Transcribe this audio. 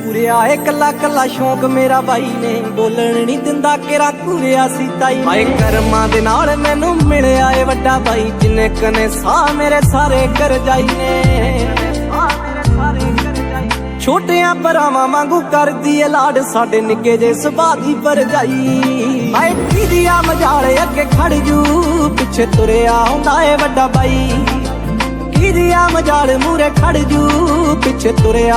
ਪੂਰਿਆ ਏ ਕੱਲਾ ਕੱਲਾ ਸ਼ੌਂਕ ਮੇਰਾ ਬਾਈ ਨੇ, ਬੋਲਣ ਨਹੀਂ ਦਿੰਦਾ ਕਿਰਾ ਘੂਰਿਆ ਸੀ ਤਾਈ। ਹਾਏ ਕਰਮਾਂ ਦੇ ਨਾਲ ਮੈਨੂੰ ਮਿਲਿਆ ਏ ਵੱਡਾ ਬਾਈ, ਜਿੰਨੇ ਕਨੇ ਸਾਹ ਮੇਰੇ ਸਾਰੇ ਕਰਜਾਈ ਨੇ। ਛੋਟਿਆਂ ਭਰਾਵਾਂ ਵਾਂਗੂ ਕਰਦੀ ਏ ਲਾਡ, ਸਾਡੇ ਨਿੱਕੇ ਜੇ ਸੁਭਾਅ ਦੀ ਭਰਜਾਈ। ਹਾਏ ਕੀਦੀਆਂ ਮਜਾਲ ਅੱਗੇ ਖੜ ਜੂ, ਪਿੱਛੇ ਤੁਰਿਆ ਹੁੰਦਾ ਏ ਵੱਡਾ ਬਾਈ। ਕੀਦੀਆਂ ਮਜਾਲ ਮੂਰੇ ਖੜ ਜੂ, ਪਿੱਛੇ ਤੁਰਿਆ